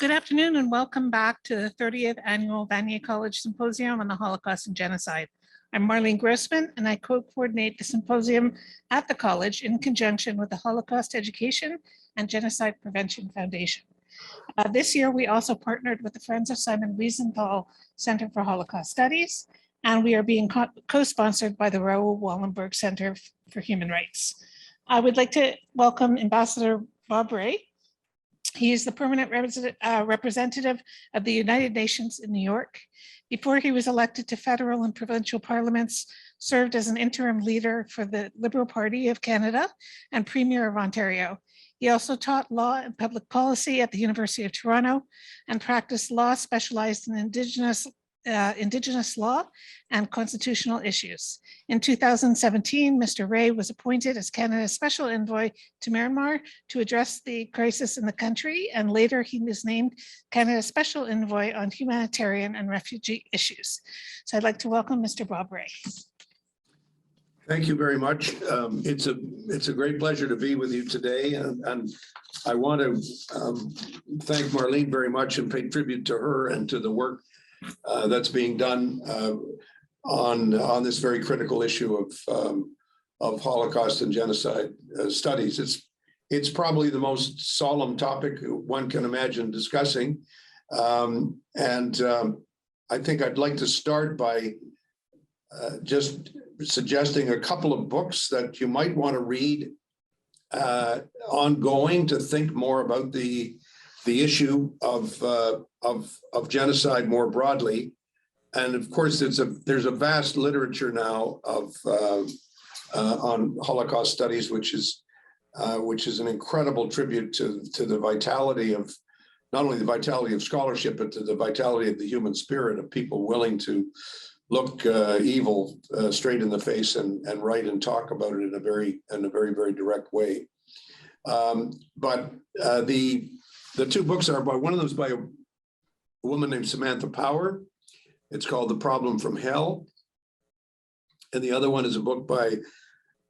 Good afternoon and welcome back to the 30th Annual Vanier College Symposium on the Holocaust and Genocide. I'm Marlene Grossman and I co-coordinate the symposium at the college in conjunction with the Holocaust Education and Genocide Prevention Foundation. This year we also partnered with the Friends of Simon Wiesenthal Center for Holocaust Studies, and we are being co-sponsored by the Raoul Wallenberg Center for Human Rights. I would like to welcome Ambassador Bob Ray. He is the permanent representative of the United Nations in New York. Before he was elected to federal and provincial parliaments, served as an interim leader for the Liberal Party of Canada and Premier of Ontario. He also taught law and public policy at the University of Toronto and practiced law specialized in Indigenous law and constitutional issues. In 2017, Mr. Ray was appointed as Canada's Special Envoy to Myanmar to address the crisis in the country, and later he was named Canada's Special Envoy on humanitarian and refugee issues. So I'd like to welcome Mr. Bob Ray. Thank you very much. It's a great pleasure to be with you today, and I want to thank Marlene very much and pay tribute to her and to the work that's being done on this very critical issue of Holocaust and genocide studies. It's probably the most solemn topic one can imagine discussing, and I think I'd like to start by just suggesting a couple of books that you might want to read ongoing to think more about the issue of genocide more broadly. And of course, there's a vast literature now on Holocaust studies, which is an incredible tribute to the vitality of not only the vitality of scholarship, but to the vitality of the human spirit of people willing to look evil straight in the face and write and talk about it in a very, very direct way. But the two books are one of them is by a woman named Samantha Power. It's called The Problem from Hell. And the other one is a book by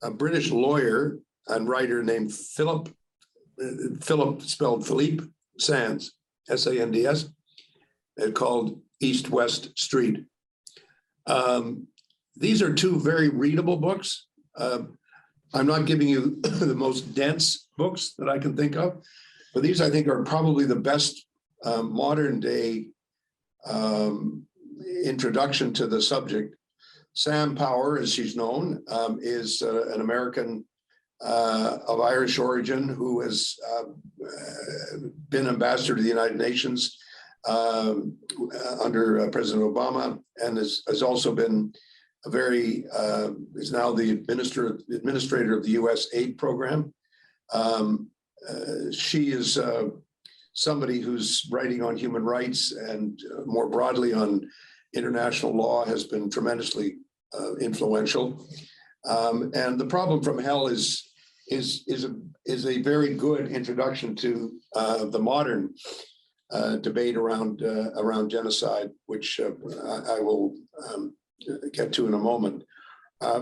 a British lawyer and writer named Philip spelled Philippe Sands, S-A-N-D-S, called East-West Street. These are two very readable books. I'm not giving you the most dense books that I can think of, but these I think are probably the best modern day introduction to the subject. Sam Power, as she's known, is an American of Irish origin who has been ambassador to the United Nations under President Obama, and has also been is now the administrator of the U.S. aid program. She is somebody who's writing on human rights and more broadly on international law, has been tremendously influential. And The Problem from Hell is a very good introduction to the modern debate around genocide, which I will get to in a moment.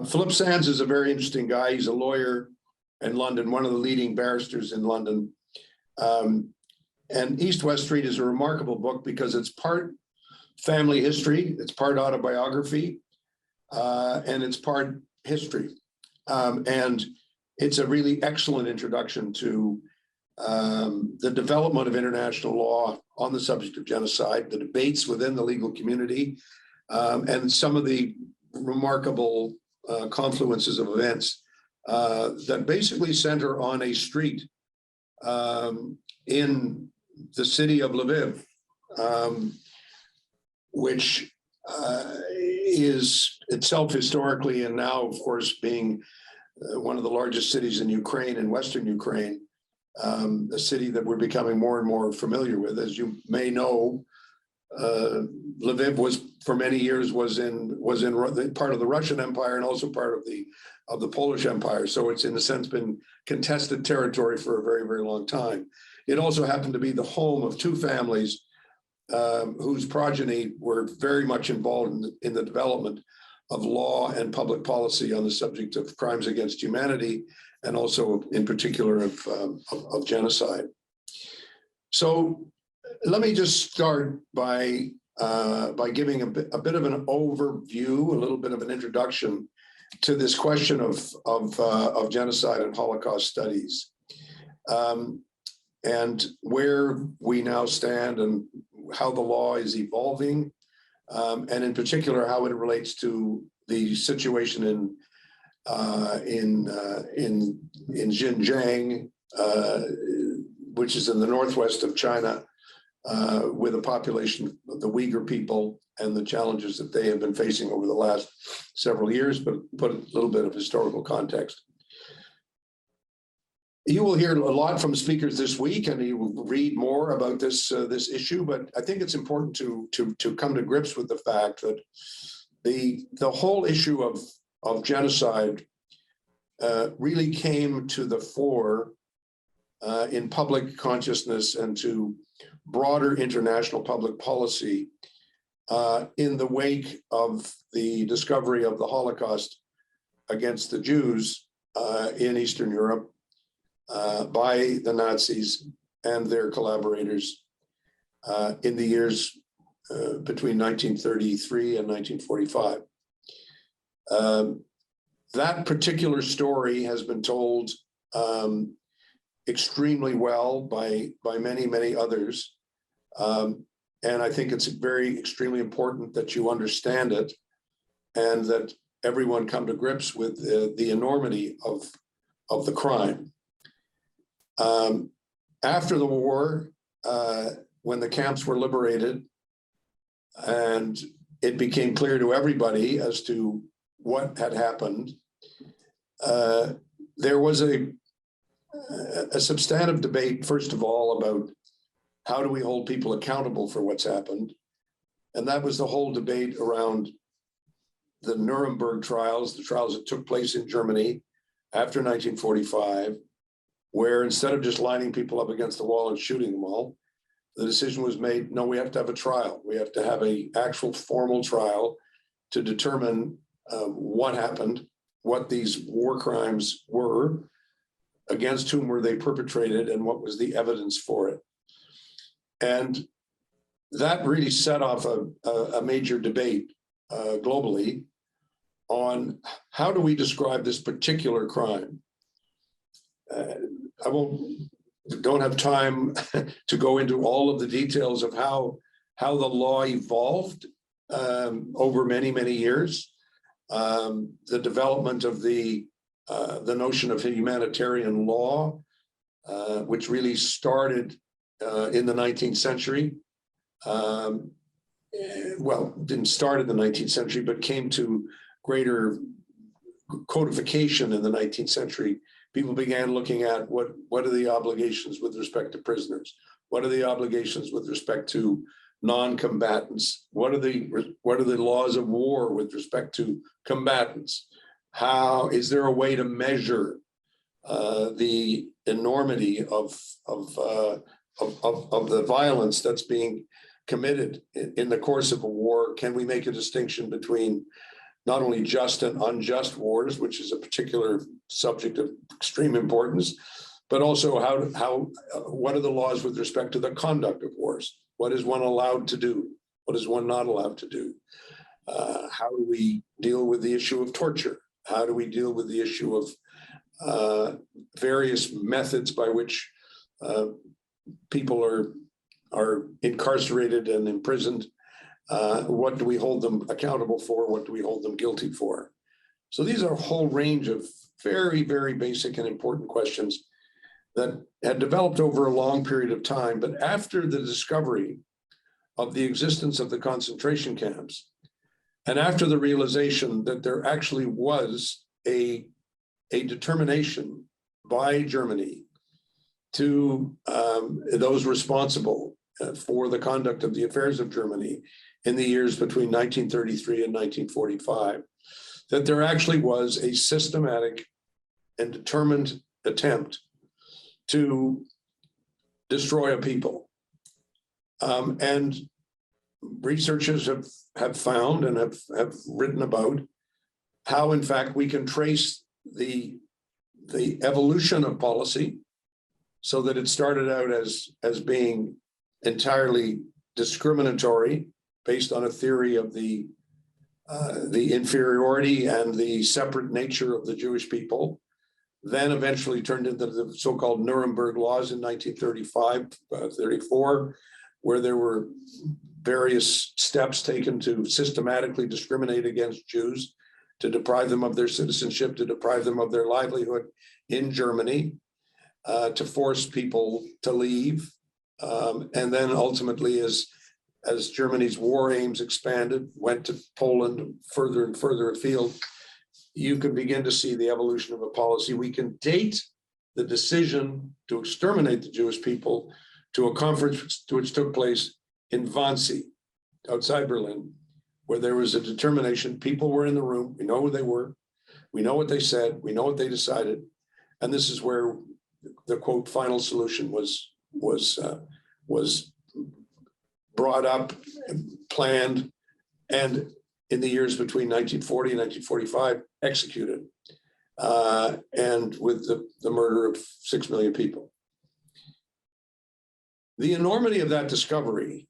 Philip Sands is a very interesting guy. He's a lawyer in London, one of the leading barristers in London. And East-West Street is a remarkable book because it's part family history, it's part autobiography, and it's part history. And it's a really excellent introduction to the development of international law on the subject of genocide, the debates within the legal community, and some of the remarkable confluences of events that basically center on a street in the city of Lviv, which is itself historically, and now of course being one of the largest cities in Ukraine, in Western Ukraine, a city that we're becoming more and more familiar with. As you may know, Lviv was for many years was in part of the Russian Empire and also part of the Polish Empire. So it's in a sense been contested territory for a very, very long time. It also happened to be the home of two families whose progeny were very much involved in the development of law and public policy on the subject of crimes against humanity, and also in particular of genocide. So Let me just start by giving a bit of an overview, a little bit of an introduction to this question of genocide and Holocaust studies, and where we now stand and how the law is evolving, and in particular how it relates to the situation in Xinjiang, which is in the northwest of China, with a population of the Uyghur people and the challenges that they have been facing over the last several years, but put a little bit of historical context. You will hear a lot from speakers this week, and you will read more about this issue. But I think it's important to come to grips with the fact that the whole issue of genocide really came to the fore in public consciousness and to broader international public policy in the wake of the discovery of the Holocaust against the Jews in Eastern Europe by the Nazis and their collaborators in the years between 1933 and 1945. That particular story has been told extremely well by many, many others. And I think it's extremely important that you understand it and that everyone come to grips with the enormity of the crime. After the war, when the camps were liberated and it became clear to everybody as to what had happened, there was a substantive debate, first of all, about how do we hold people accountable for what's happened? And that was the whole debate around the Nuremberg trials, the trials that took place in Germany after 1945, where instead of just lining people up against the wall and shooting them all, the decision was made, no, we have to have a trial. We have to have an actual formal trial to determine what happened, what these war crimes were, against whom were they perpetrated, and what was the evidence for it. And that really set off a major debate globally on how do we describe this particular crime. Don't have time to go into all of the details of how the law evolved over many, many years. The development of the notion of humanitarian law, which really started in the 19th century. Well, didn't start in the 19th century, but came to greater codification in the 19th century. People began looking at what are the obligations with respect to prisoners? What are the obligations with respect to non-combatants? What are the laws of war with respect to combatants? How is there a way to measure the enormity of the violence that's being committed in the course of a war? Can we make a distinction between not only just and unjust wars, which is a particular subject of extreme importance, but also what are the laws with respect to the conduct of wars? What is one allowed to do? What is one not allowed to do? How do we deal with the issue of torture? How do we deal with the issue of various methods by which people are incarcerated and imprisoned? What do we hold them accountable for? What do we hold them guilty for? So these are a whole range of very, very basic and important questions that had developed over a long period of time. But after the discovery of the existence of the concentration camps, and after the realization that there actually was a determination by Germany to those responsible for the conduct of the affairs of Germany in the years between 1933 and 1945, that there actually was a systematic and determined attempt to destroy a people. And researchers have found and have written about how, in fact, we can trace the evolution of policy, so that it started out as being entirely discriminatory based on a theory of the inferiority and the separate nature of the Jewish people, then eventually turned into the so-called Nuremberg Laws in 1935, 34, where there were various steps taken to systematically discriminate against Jews, to deprive them of their citizenship, to deprive them of their livelihood in Germany, to force people to leave. And then ultimately, as Germany's war aims expanded, went to Poland, further and further afield, you can begin to see the evolution of a policy. We can date the decision to exterminate the Jewish people to a conference which took place in Wannsee, outside Berlin, where there was a determination. People were in the room. We know who they were. We know what they said. We know what they decided. And this is where the quote final solution was brought up, planned, and in the years between 1940 and 1945, executed, and with the murder of 6 million people. The enormity of that discovery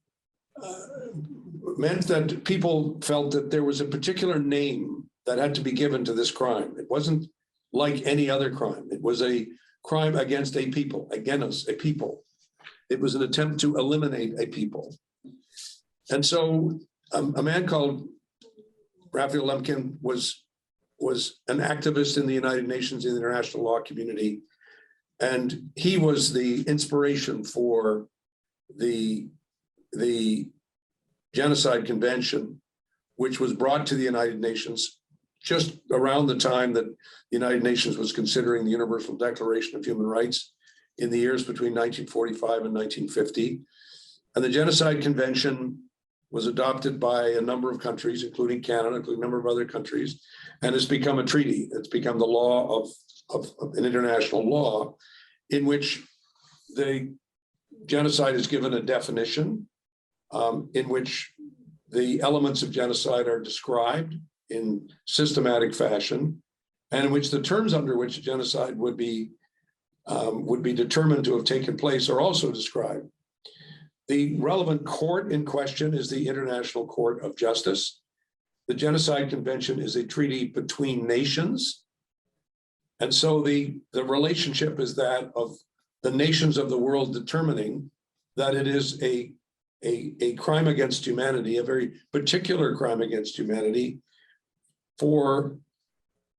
meant that people felt that there was a particular name that had to be given to this crime. It wasn't like any other crime. It was a crime against a people, against a people. It was an attempt to eliminate a people. And so a man called Raphael Lemkin was an activist in the United Nations, in the international law community. And he was the inspiration for the Genocide Convention, which was brought to the United Nations just around the time that the United Nations was considering the Universal Declaration of Human Rights in the years between 1945 and 1950. And the Genocide Convention was adopted by a number of countries, including Canada, including a number of other countries, and it's become a treaty. It's become the law of an international law in which the genocide is given a definition, in which the elements of genocide are described in systematic fashion, and in which the terms under which genocide would be determined to have taken place are also described. The relevant court in question is the International Court of Justice. The Genocide Convention is a treaty between nations. And so the relationship is that of the nations of the world determining that it is a crime against humanity, a very particular crime against humanity for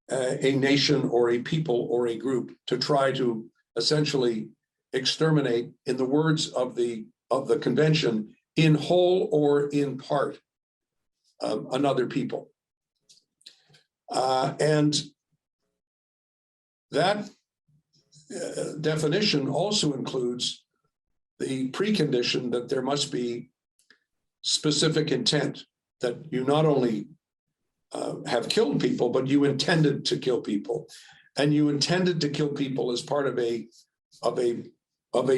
a nation or a people or a group to try to essentially exterminate, in the words of the convention, in whole or in part, another people. And that definition also includes the precondition that there must be specific intent, that you not only have killed people, but you intended to kill people, and you intended to kill people as part of a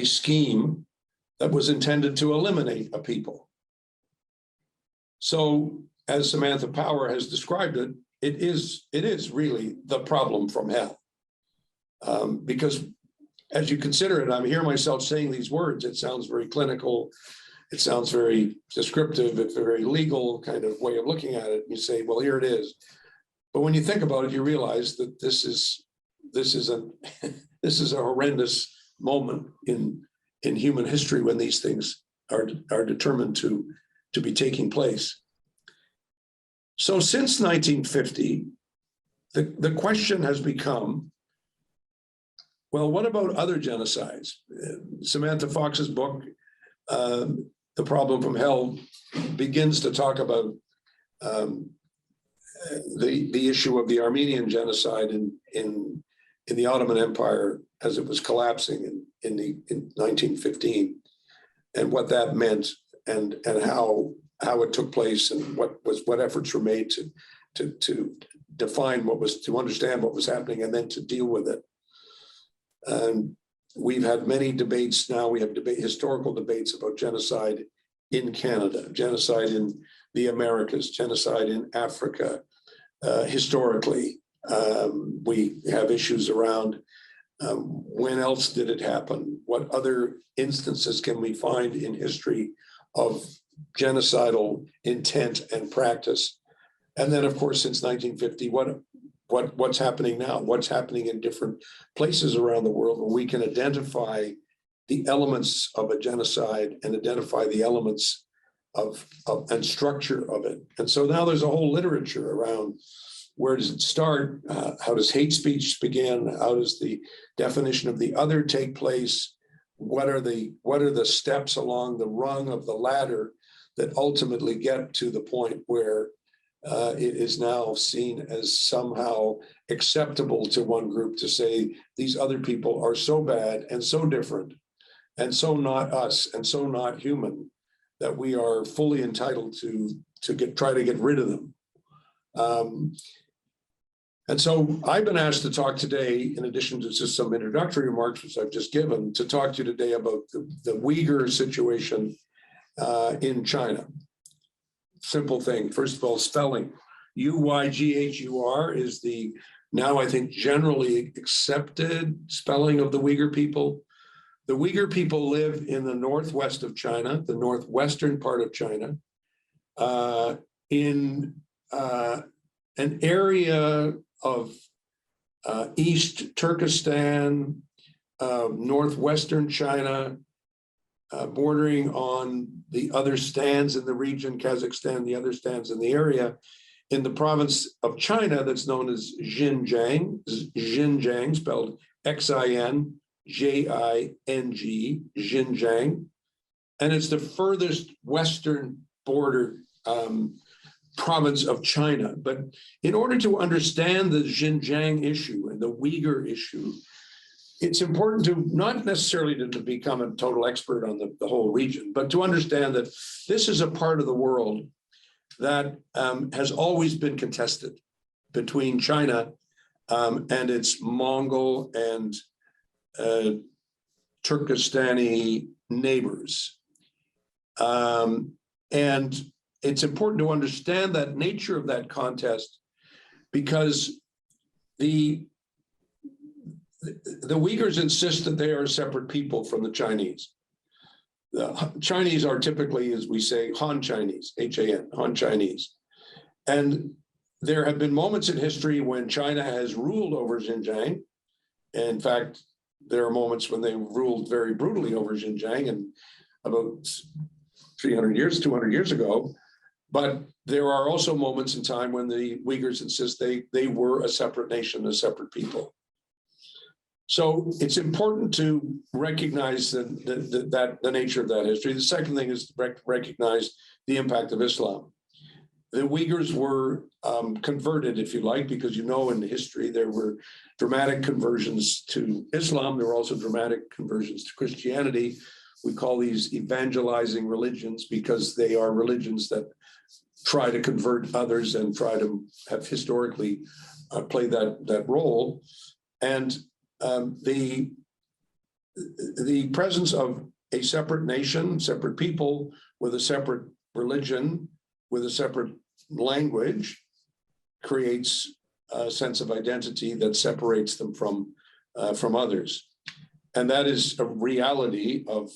scheme that was intended to eliminate a people. So, as Samantha Power has described it, it is really the problem from hell. Because as you consider it, I'm hearing myself saying these words, it sounds very clinical, it sounds very descriptive, it's a very legal kind of way of looking at it. You say, well, here it is. But when you think about it, you realize that this is a horrendous moment in human history when these things are determined to be taking place. So since 1950, the question has become, well, what about other genocides? Samantha Fox's book, The Problem from Hell, begins to talk about the issue of the Armenian genocide in the Ottoman Empire as it was collapsing in 1915, and what that meant, and how it took place, and what efforts were made to define to understand what was happening, and then to deal with it. And we've had many debates now. We have historical debates about genocide in Canada, genocide in the Americas, genocide in Africa. Historically, we have issues around When else did it happen? What other instances can we find in history of genocidal intent and practice? And then, of course, since 1950, what's happening now? What's happening in different places around the world where we can identify the elements of a genocide and identify the elements of and structure of it. And so now there's a whole literature around where does it start? How does hate speech begin? How does the definition of the other take place? What are the steps along the rung of the ladder that ultimately get to the point where it is now seen as somehow acceptable to one group to say these other people are so bad and so different and so not us and so not human that we are fully entitled to try to get rid of them. And so I've been asked to talk today, in addition to just some introductory remarks, which I've just given, to talk to you today about the Uyghur situation in China. Simple thing. First of all, spelling. Uyghur is the now, I think, generally accepted spelling of the Uyghur people. The Uyghur people live in the northwest of China, the northwestern part of China, in an area of East Turkestan, northwestern China, bordering on the other stands in the region, Kazakhstan, the other stands in the area, in the province of China that's known as Xinjiang, Xinjiang spelled Xinjing, Xinjiang, and it's the furthest western border province of China. But in order to understand the Xinjiang issue and the Uyghur issue, it's important to not necessarily to become a total expert on the whole region, but to understand that this is a part of the world that has always been contested between China and its Mongol and Turkestani neighbors. And it's important to understand that nature of that contest because the Uyghurs insist that they are a separate people from the Chinese. The Chinese are typically, as we say, Han Chinese, H-A-N, Han Chinese. And there have been moments in history when China has ruled over Xinjiang. In fact, there are moments when they ruled very brutally over Xinjiang and about 300 years, 200 years ago. But there are also moments in time when the Uyghurs insist they were a separate nation, a separate people. So it's important to recognize the nature of that history. The second thing is to recognize the impact of Islam. The Uyghurs were converted, if you like, because in history there were dramatic conversions to Islam. There were also dramatic conversions to Christianity. We call these evangelizing religions because they are religions that try to convert others and try to have historically played that role. And the presence of a separate nation, separate people with a separate religion, with a separate language creates a sense of identity that separates them from others. And that is a reality of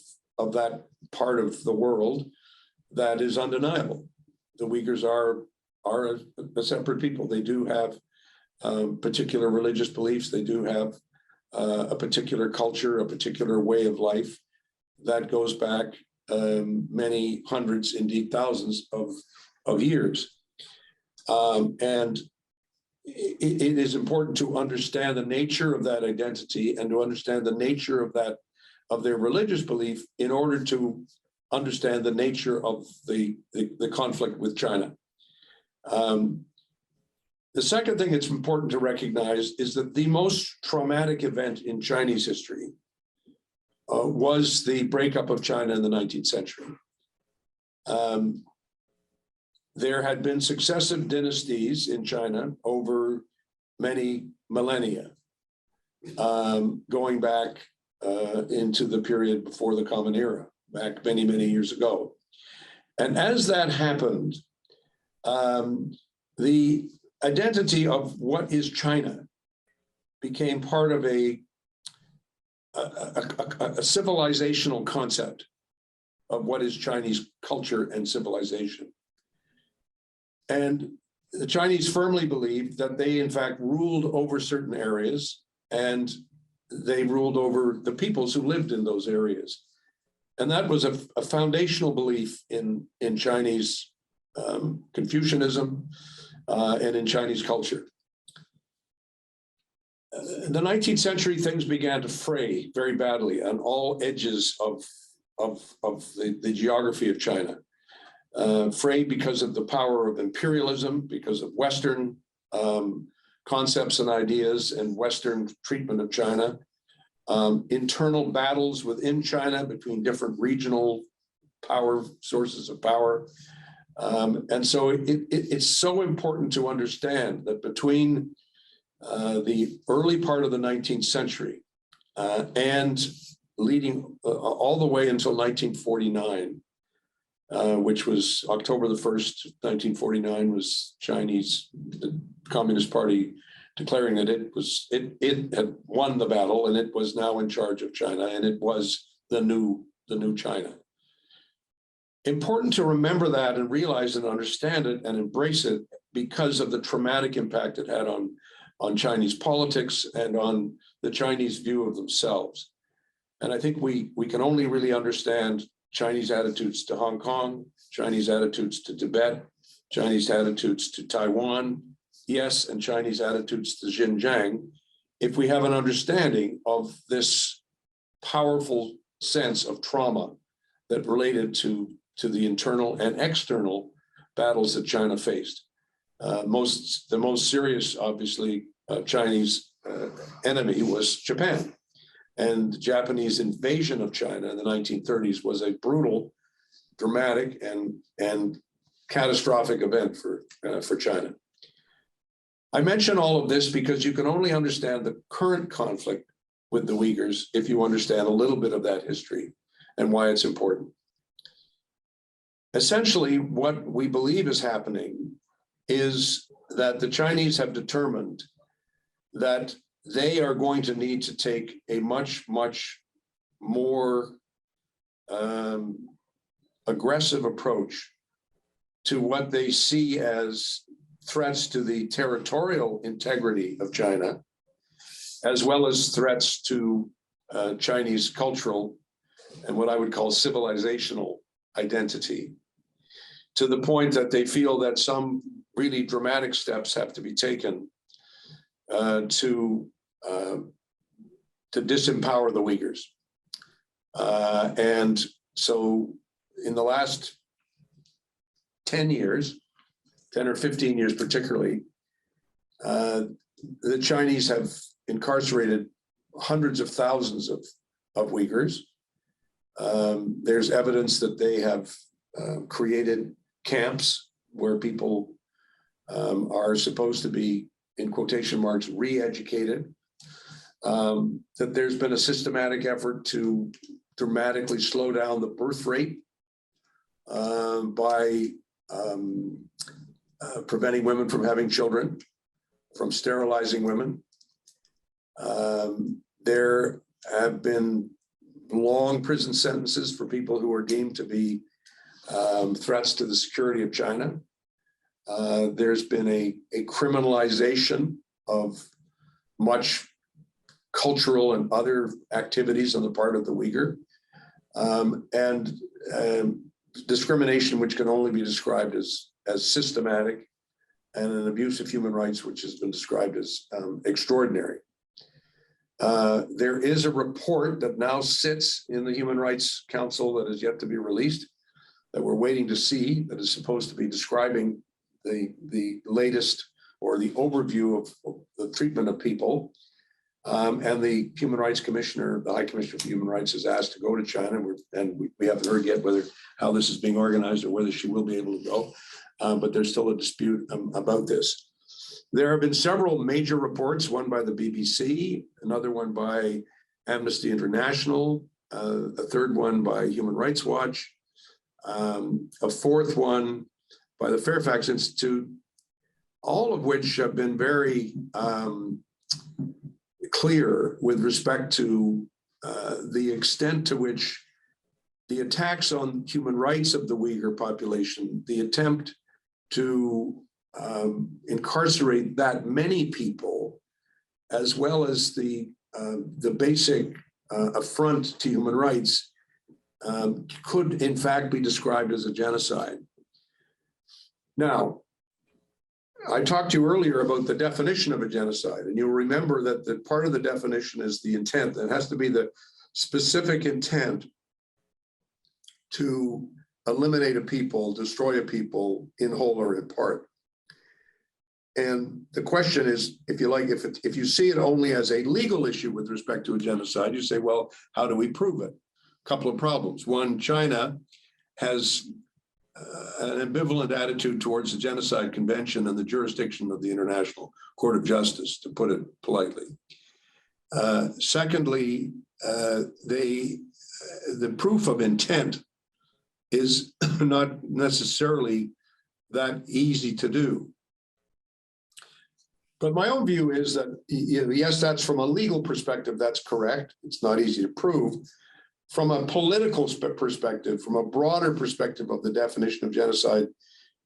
that part of the world that is undeniable. The Uyghurs are a separate people. They do have particular religious beliefs. They do have a particular culture, a particular way of life that goes back many hundreds, indeed thousands of years. And it is important to understand the nature of that identity and to understand the nature of their religious belief in order to understand the nature of the conflict with China. The second thing that's important to recognize is that the most traumatic event in Chinese history was the breakup of China in the 19th century. There had been successive dynasties in China over many millennia, going back into the period before the Common Era, back many, many years ago. And as that happened, the identity of what is China became part of a a civilizational concept of what is Chinese culture and civilization. And the Chinese firmly believed that they, in fact, ruled over certain areas, and they ruled over the peoples who lived in those areas. And that was a foundational belief in Chinese Confucianism and in Chinese culture. In the 19th century, things began to fray very badly on all edges of the geography of China. Fray because of the power of imperialism, because of Western concepts and ideas and Western treatment of China, internal battles within China between different regional power sources of power. And so it's so important to understand that between the early part of the 19th century and leading all the way until 1949, which was October the 1st, 1949, was the Communist Party declaring that it had won the battle and it was now in charge of China, and it was the new China. Important to remember that and realize and understand it and embrace it because of the traumatic impact it had on Chinese politics and on the Chinese view of themselves. And I think we can only really understand Chinese attitudes to Hong Kong, Chinese attitudes to Tibet, Chinese attitudes to Taiwan, yes, and Chinese attitudes to Xinjiang, if we have an understanding of this powerful sense of trauma that related to the internal and external battles that China faced. The most serious, obviously, Chinese enemy was Japan. And the Japanese invasion of China in the 1930s was a brutal, dramatic, and catastrophic event for China. I mention all of this because you can only understand the current conflict with the Uyghurs if you understand a little bit of that history and why it's important. Essentially, what we believe is happening is that the Chinese have determined that they are going to need to take a much more aggressive approach to what they see as threats to the territorial integrity of China, as well as threats to Chinese cultural and what I would call civilizational identity, to the point that they feel that some really dramatic steps have to be taken to disempower the Uyghurs. And so in the last 10 years, 10 or 15 years particularly, the Chinese have incarcerated hundreds of thousands of Uyghurs. There's evidence that they have created camps where people are supposed to be, in quotation marks, re-educated. That there's been a systematic effort to dramatically slow down the birth rate by preventing women from having children, from sterilizing women. There have been long prison sentences for people who are deemed to be threats to the security of China. There's been a criminalization of much cultural and other activities on the part of the Uyghur, and discrimination which can only be described as systematic, and an abuse of human rights which has been described as extraordinary. There is a report that now sits in the Human Rights Council that is yet to be released, that we're waiting to see, that is supposed to be describing the latest or the overview of the treatment of people. And the Human Rights Commissioner, the High Commissioner for Human Rights, is asked to go to China, and we haven't heard yet how this is being organized or whether she will be able to go, but there's still a dispute about this. There have been several major reports, one by the BBC, another one by Amnesty International, a third one by Human Rights Watch, a fourth one by the Fairfax Institute, all of which have been very clear with respect to the extent to which the attacks on human rights of the Uyghur population, the attempt to incarcerate that many people, as well as the basic affront to human rights, could in fact be described as a genocide. Now, I talked to you earlier about the definition of a genocide, and you'll remember that the part of the definition is the intent. It has to be the specific intent to eliminate a people, destroy a people in whole or in part. And the question is, if you like, if you see it only as a legal issue with respect to a genocide, you say, well, how do we prove it? A couple of problems. One, China has an ambivalent attitude towards the Genocide Convention and the jurisdiction of the International Court of Justice, to put it politely. Secondly, the proof of intent is not necessarily that easy to do. But my own view is that, yes, that's from a legal perspective, that's correct. It's not easy to prove. From a political perspective, from a broader perspective of the definition of genocide,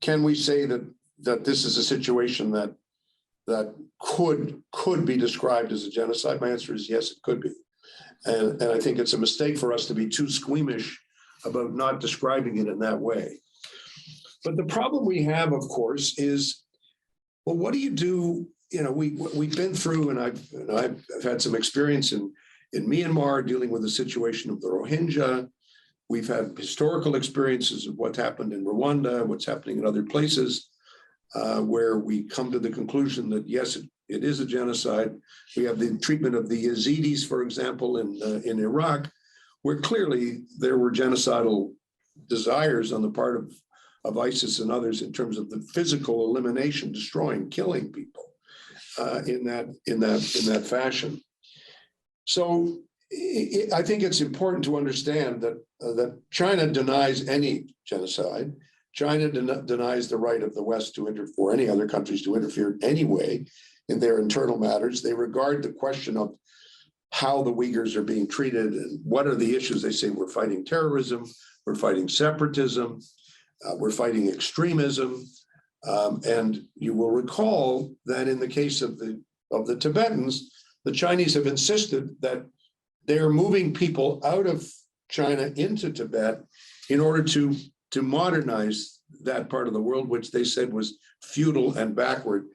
can we say that this is a situation that could be described as a genocide? My answer is yes, it could be. And I think it's a mistake for us to be too squeamish about not describing it in that way. But the problem we have, of course, is, well, what do you do? We've been through, and I've had some experience in Myanmar dealing with the situation of the Rohingya. We've had historical experiences of what's happened in Rwanda, what's happening in other places, where we come to the conclusion that, yes, it is a genocide. We have the treatment of the Yazidis, for example, in Iraq, where clearly there were genocidal desires on the part of ISIS and others in terms of the physical elimination, destroying, killing people in that fashion. So I think it's important to understand that China denies any genocide. China denies the right of the West or any other countries to interfere anyway in their internal matters. They regard the question of how the Uyghurs are being treated and what are the issues. They say we're fighting terrorism, we're fighting separatism, we're fighting extremism. And you will recall that in the case of the Tibetans, the Chinese have insisted that they're moving people out of China into Tibet in order to modernize that part of the world, which they said was feudal and backward.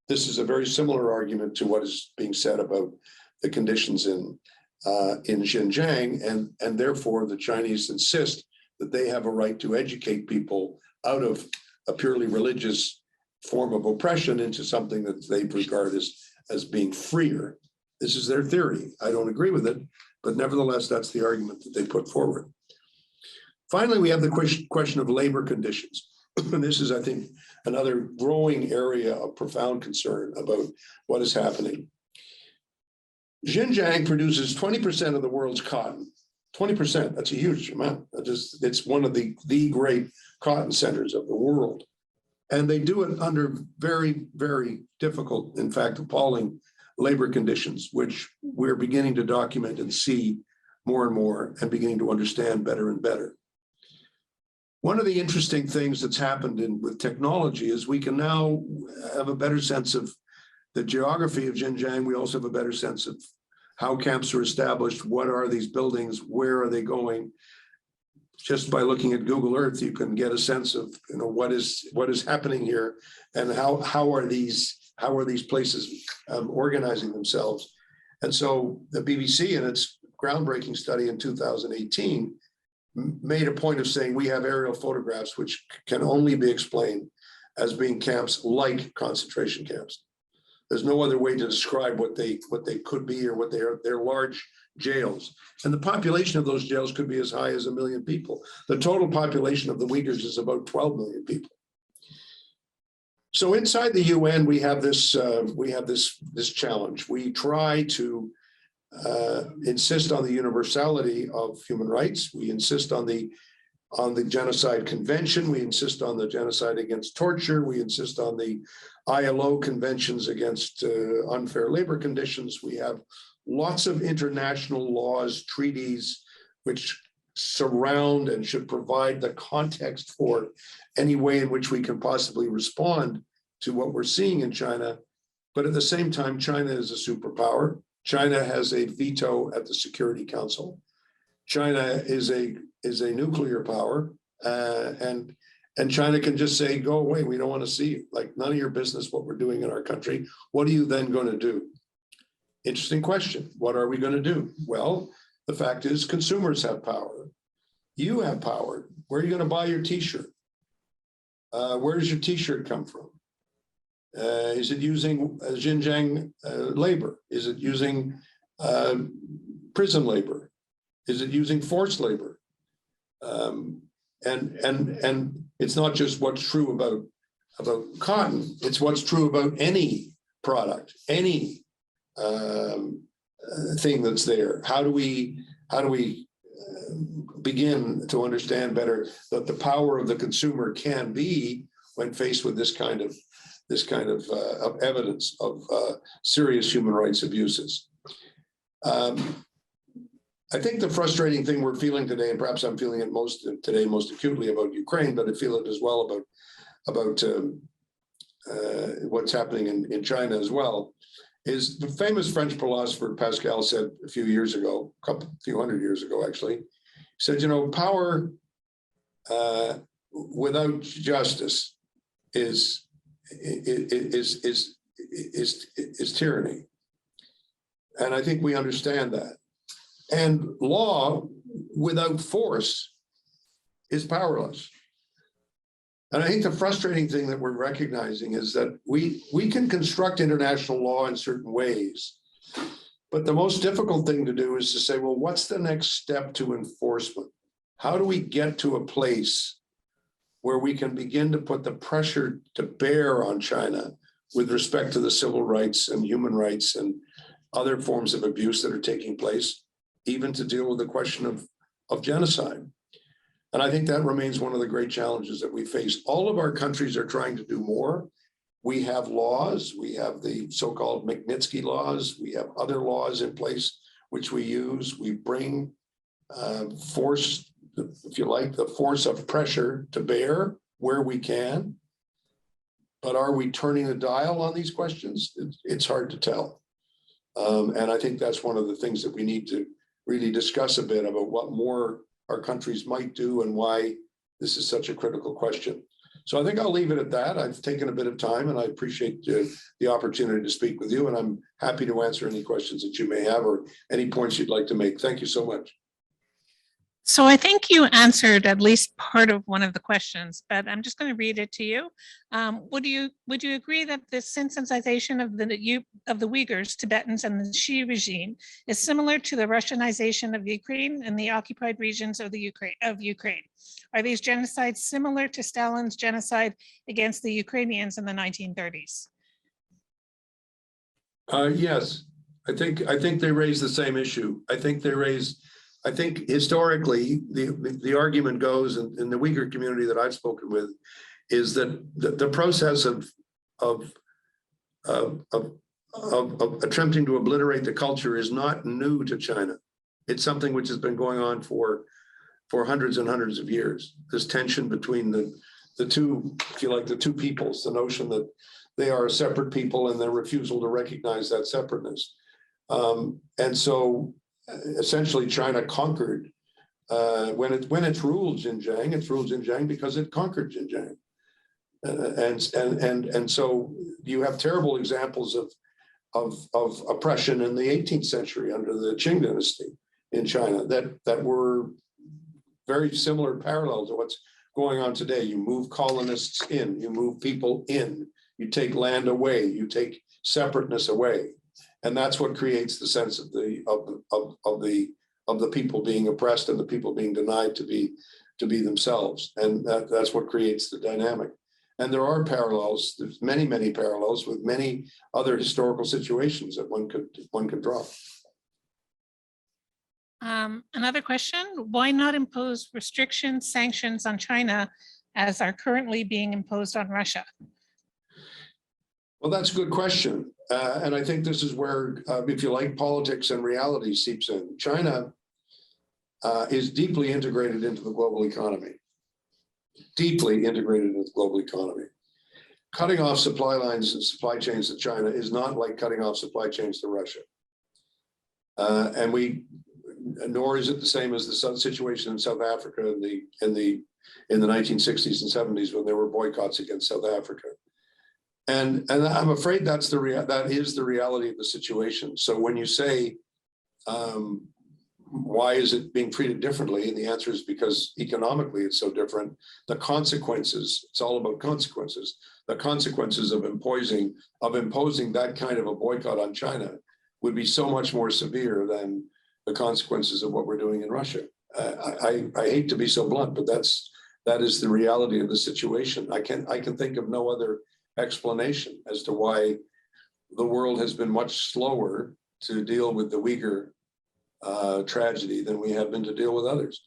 This is a very similar argument to what is being said about the conditions in Xinjiang, and therefore the Chinese insist that they have a right to educate people out of a purely religious form of oppression into something that they regard as being freer. This is their theory. I don't agree with it, but nevertheless, that's the argument that they put forward. Finally, we have the question of labor conditions. And this is, I think, another growing area of profound concern about what is happening. Xinjiang produces 20% of the world's cotton. 20%, that's a huge amount. It's one of the great cotton centers of the world. And they do it under very, very difficult, in fact, appalling labor conditions, which we're beginning to document and see more and more and beginning to understand better and better. One of the interesting things that's happened with technology is we can now have a better sense of the geography of Xinjiang. We also have a better sense of how camps are established, what are these buildings, where are they going. Just by looking at Google Earth, you can get a sense of what is happening here and how are these places organizing themselves. And so the BBC, in its groundbreaking study in 2018, made a point of saying we have aerial photographs which can only be explained as being camps like concentration camps. There's no other way to describe what they could be or what they are. They're large jails. And the population of those jails could be as high as 1 million people. The total population of the Uyghurs is about 12 million people. So inside the UN, we have this challenge. We try to insist on the universality of human rights. We insist on the Genocide Convention. We insist on the genocide against torture. We insist on the ILO conventions against unfair labor conditions. We have lots of international laws, treaties, which surround and should provide the context for any way in which we can possibly respond to what we're seeing in China. But at the same time, China is a superpower. China has a veto at the Security Council. China is a nuclear power, and China can just say, go away, we don't want to see you. Like, none of your business what we're doing in our country. What are you then going to do? Interesting question. What are we going to do? Well, the fact is consumers have power. You have power. Where are you going to buy your t-shirt? Where does your t-shirt come from? Is it using Xinjiang labor? Is it using prison labor? Is it using forced labor? And it's not just what's true about cotton. It's what's true about any product, any thing that's there. How do we begin to understand better that the power of the consumer can be when faced with this kind of evidence of serious human rights abuses? I think the frustrating thing we're feeling today, and perhaps I'm feeling it most acutely about Ukraine, but I feel it as well about what's happening in China as well, is the famous French philosopher Pascal said a few years ago, a few hundred years ago actually, he said, you know, power without justice is tyranny. And I think we understand that. And law without force is powerless. And I think the frustrating thing that we're recognizing is that we can construct international law in certain ways, but the most difficult thing to do is to say, well, what's the next step to enforcement? How do we get to a place where we can begin to put the pressure to bear on China with respect to the civil rights and human rights and other forms of abuse that are taking place, even to deal with the question of genocide? And I think that remains one of the great challenges that we face. All of our countries are trying to do more. We have laws. We have the so-called Magnitsky laws. We have other laws in place which we use. We bring force, if you like, the force of pressure to bear where we can. But are we turning the dial on these questions? It's hard to tell. And I think that's one of the things that we need to really discuss a bit about what more our countries might do and why this is such a critical question. So I think I'll leave it at that. I've taken a bit of time and I appreciate the opportunity to speak with you, and I'm happy to answer any questions that you may have or any points you'd like to make. Thank you so much. So I think you answered at least part of one of the questions, but I'm just going to read it to you. Would you agree that the sensitization of the Uyghurs, Tibetans, and the Xi regime is similar to the Russianization of Ukraine and the occupied regions of Ukraine? Are these genocides similar to Stalin's genocide against the Ukrainians in the 1930s? Yes, I think they raise the same issue. I think historically, the argument goes in the Uyghur community that I've spoken with is that the process of attempting to obliterate the culture is not new to China. It's something which has been going on for hundreds and hundreds of years. This tension between the two, if you like, the two peoples, the notion that they are a separate people and their refusal to recognize that separateness. And so essentially China conquered, when it's ruled Xinjiang, it's ruled Xinjiang because it conquered Xinjiang. And so you have terrible examples of oppression in the 18th century under the Qing dynasty in China that were very similar, parallel to what's going on today. You move colonists in, you move people in, you take land away, you take separateness away. And that's what creates the sense of the people being oppressed and the people being denied to be themselves. And that's what creates the dynamic. And there are parallels. There's many, many parallels with many other historical situations that one could draw. Another question: why not impose restrictions, sanctions on China as are currently being imposed on Russia? Well, that's a good question. And I think this is where, if you like, politics and reality seeps in. China is deeply integrated into the global economy, deeply integrated into the global economy. Cutting off supply lines and supply chains to China is not like cutting off supply chains to Russia. Nor is it the same as the situation in South Africa in the 1960s and 70s when there were boycotts against South Africa. And I'm afraid that is the reality of the situation. So when you say, why is it being treated differently? And the answer is because economically it's so different. The consequences, it's all about consequences. The consequences of imposing that kind of a boycott on China would be so much more severe than the consequences of what we're doing in Russia. I hate to be so blunt, but that is the reality of the situation. I can think of no other explanation as to why the world has been much slower to deal with the Uyghur tragedy than we have been to deal with others.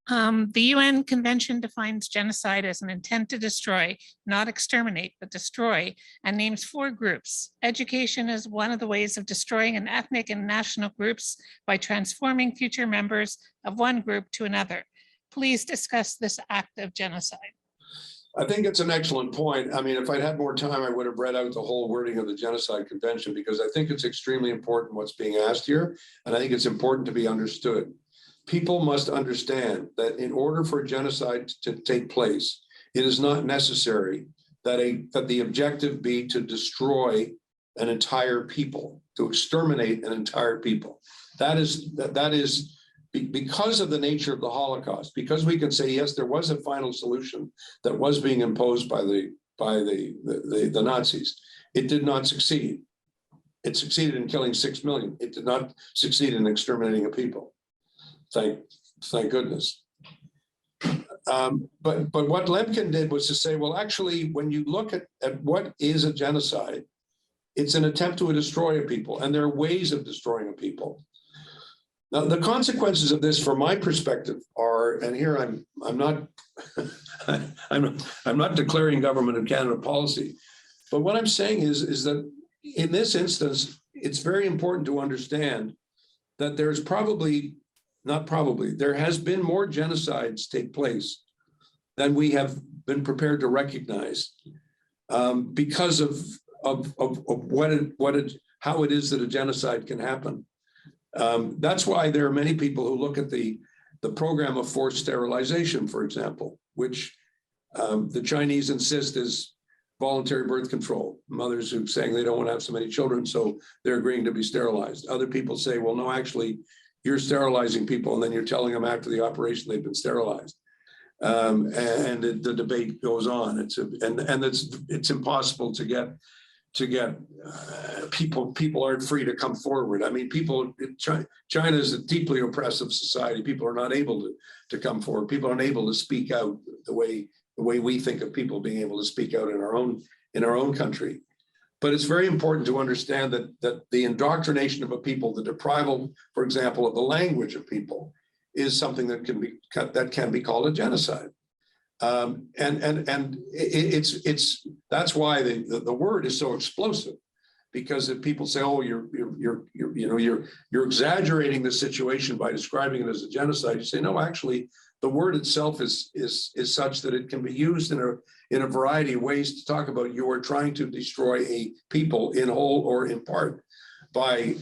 The UN Convention defines genocide as an intent to destroy, not exterminate, but destroy, and names 4 groups. Education is one of the ways of destroying an ethnic and national groups by transforming future members of one group to another. Please discuss this act of genocide. I think it's an excellent point. I mean, if I'd had more time, I would have read out the whole wording of the Genocide Convention, because I think it's extremely important what's being asked here, and I think it's important to be understood. People must understand that in order for genocide to take place, it is not necessary that the objective be to destroy an entire people, to exterminate an entire people. That is because of the nature of the Holocaust, because we can say, yes, there was a final solution that was being imposed by the Nazis. It did not succeed. It succeeded in killing 6 million. It did not succeed in exterminating a people. Thank goodness. But what Lemkin did was to say, well, actually, when you look at what is a genocide, it's an attempt to destroy a people, and there are ways of destroying a people. Now, the consequences of this, from my perspective, are, and here I'm not I'm not declaring government of Canada policy, but what I'm saying is that in this instance, it's very important to understand that there's there has been more genocides take place than we have been prepared to recognize, because of how it is that a genocide can happen. That's why there are many people who look at the program of forced sterilization, for example, which the Chinese insist is voluntary birth control. Mothers who are saying they don't want to have so many children, so they're agreeing to be sterilized. Other people say, well, no, actually, you're sterilizing people, and then you're telling them after the operation they've been sterilized. And the debate goes on. It's impossible to get people aren't free to come forward. I mean, China is a deeply oppressive society. People are not able to come forward. People aren't able to speak out the way we think of people being able to speak out in our own country. But it's very important to understand that the indoctrination of a people, the deprival, for example, of the language of people, is something that can be called a genocide. And that's why the word is so explosive, because if people say, oh, you're exaggerating the situation by describing it as a genocide, you say, no, actually, the word itself is such that it can be used in a variety of ways to talk about you are trying to destroy a people in whole or in part by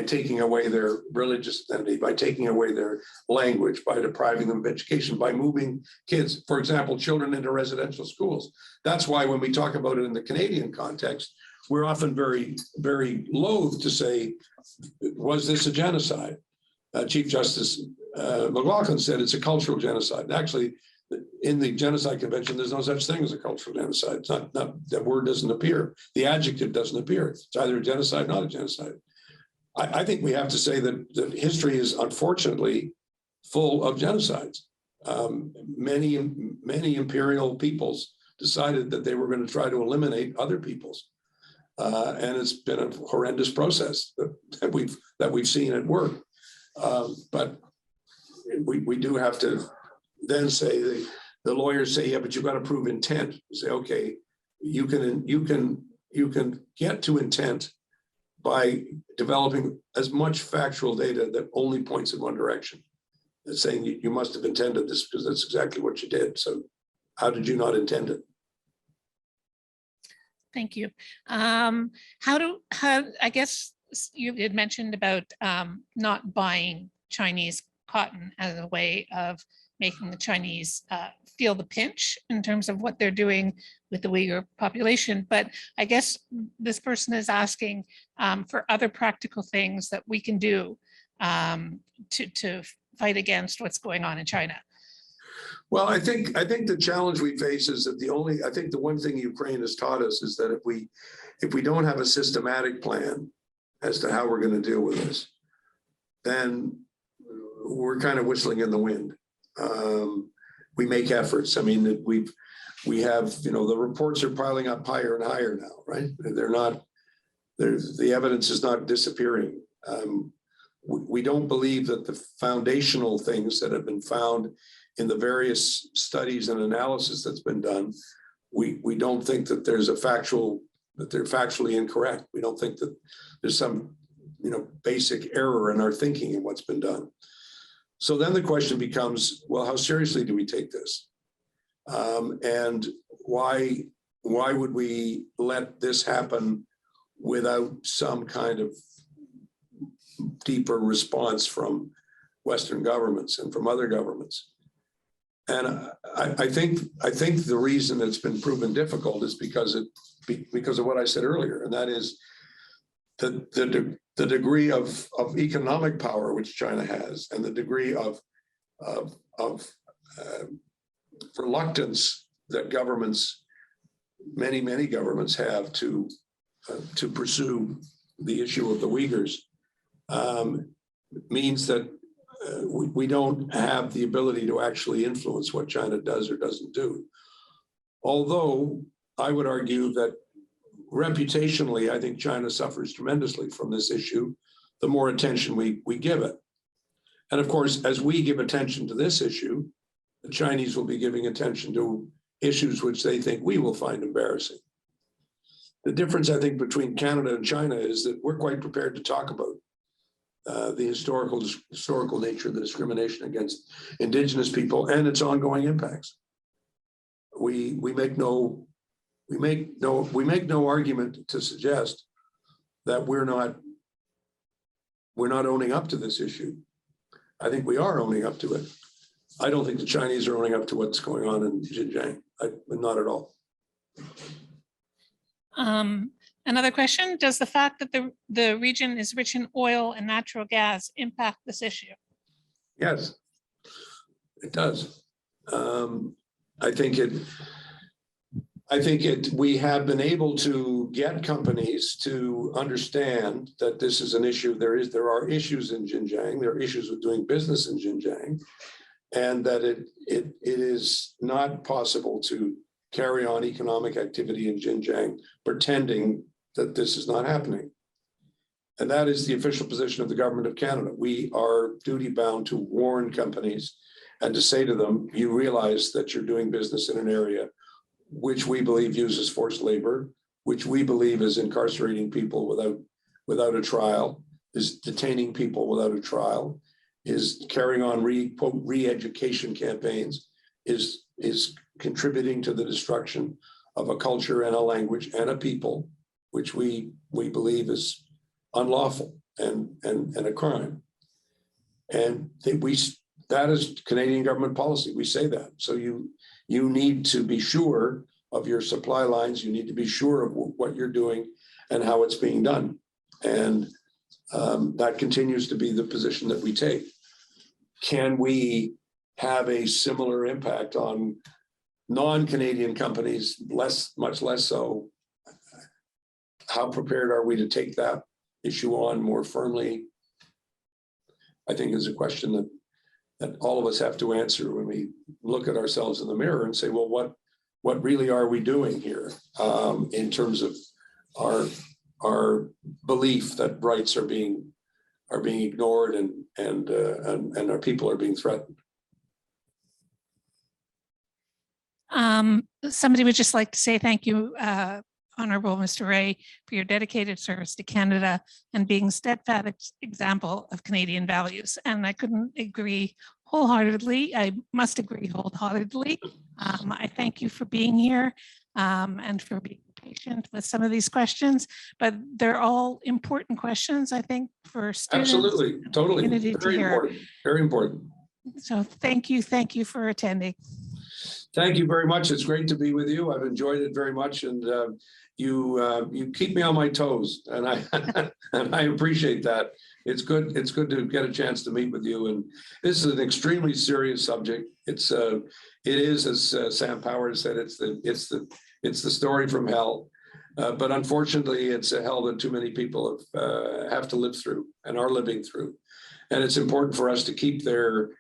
taking away their religious identity, by taking away their language, by depriving them of education, by moving kids, for example, children into residential schools. That's why when we talk about it in the Canadian context, we're often very, very loath to say, was this a genocide? Chief Justice McLaughlin said it's a cultural genocide. And actually, in the Genocide Convention, there's no such thing as a cultural genocide. It's not that word doesn't appear. The adjective doesn't appear. It's either a genocide, not a genocide. I think we have to say that history is unfortunately full of genocides. Many imperial peoples decided that they were going to try to eliminate other peoples. And it's been a horrendous process that we've seen at work. But we do have to then say, the lawyers say, yeah, but you've got to prove intent. You say, okay, you can get to intent by developing as much factual data that only points in one direction. It's saying you must have intended this because that's exactly what you did. So how did you not intend it? Thank you. I guess you had mentioned about not buying Chinese cotton as a way of making the Chinese feel the pinch in terms of what they're doing with the Uyghur population. But I guess this person is asking for other practical things that we can do to fight against what's going on in China. Well, I think the challenge we face is that the one thing Ukraine has taught us is that if we don't have a systematic plan as to how we're going to deal with this, then we're kind of whistling in the wind. We make efforts. I mean, we have, the reports are piling up higher and higher now, right? The evidence is not disappearing. We don't believe that the foundational things that have been found in the various studies and analysis that's been done, we don't think that they're factually incorrect. We don't think that there's some, basic error in our thinking in what's been done. So then the question becomes, well, how seriously do we take this? And why would we let this happen without some kind of deeper response from Western governments and from other governments? And I think the reason it's been proven difficult is because of what I said earlier, and that is the degree of economic power which China has, and the degree of reluctance that many governments have to pursue the issue of the Uyghurs, means that we don't have the ability to actually influence what China does or doesn't do. Although I would argue that reputationally, I think China suffers tremendously from this issue, the more attention we give it. And of course, as we give attention to this issue, the Chinese will be giving attention to issues which they think we will find embarrassing. The difference, I think, between Canada and China is that we're quite prepared to talk about the historical nature of the discrimination against Indigenous people and its ongoing impacts. We make no argument to suggest that we're not owning up to this issue. I think we are owning up to it. I don't think the Chinese are owning up to what's going on in Xinjiang. Not at all. Another question, does the fact that the region is rich in oil and natural gas impact this issue? Yes, it does. We have been able to get companies to understand that this is an issue. There are issues in Xinjiang. There are issues with doing business in Xinjiang, and that it is not possible to carry on economic activity in Xinjiang pretending that this is not happening. And that is the official position of the government of Canada. We are duty bound to warn companies and to say to them, you realize that you're doing business in an area which we believe uses forced labor, which we believe is incarcerating people without a trial, is detaining people without a trial, is carrying on re-education campaigns, is contributing to the destruction of a culture and a language and a people, which we believe is unlawful and a crime. And that is Canadian government policy. We say that. So you need to be sure of your supply lines. You need to be sure of what you're doing and how it's being done. And that continues to be the position that we take. Can we have a similar impact on non-Canadian companies? Much less so. How prepared are we to take that issue on more firmly? I think is a question that all of us have to answer when we look at ourselves in the mirror and say, well, what really are we doing here in terms of our belief that rights are being ignored and our people are being threatened? Somebody would just like to say thank you, Honorable Mr. Ray, for your dedicated service to Canada and being steadfast example of Canadian values. And I couldn't agree wholeheartedly. I must agree wholeheartedly. I thank you for being here and for being patient with some of these questions, but they're all important questions, I think, for students. Absolutely, totally, community to very hear. important, very important. So thank you for attending. Thank you very much. It's great to be with you. I've enjoyed it very much, and you keep me on my toes, and I and I appreciate that. It's good. It's good to get a chance to meet with you. And this is an extremely serious subject. It is, as Sam Powers said, it's the story from hell. But unfortunately, it's a hell that too many people have to live through and are living through. And it's important for us to keep their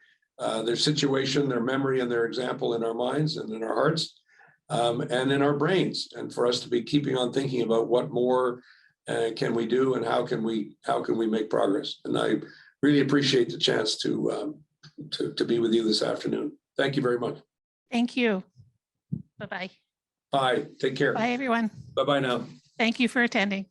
situation, their memory, and their example in our minds and in our hearts, and in our brains, and for us to be keeping on thinking about what more can we do and how can we make progress. And I really appreciate the chance to be with you this afternoon. Thank you very much. Thank you. Bye-bye. Bye. Take care. Bye, everyone. Bye-bye now. Thank you for attending.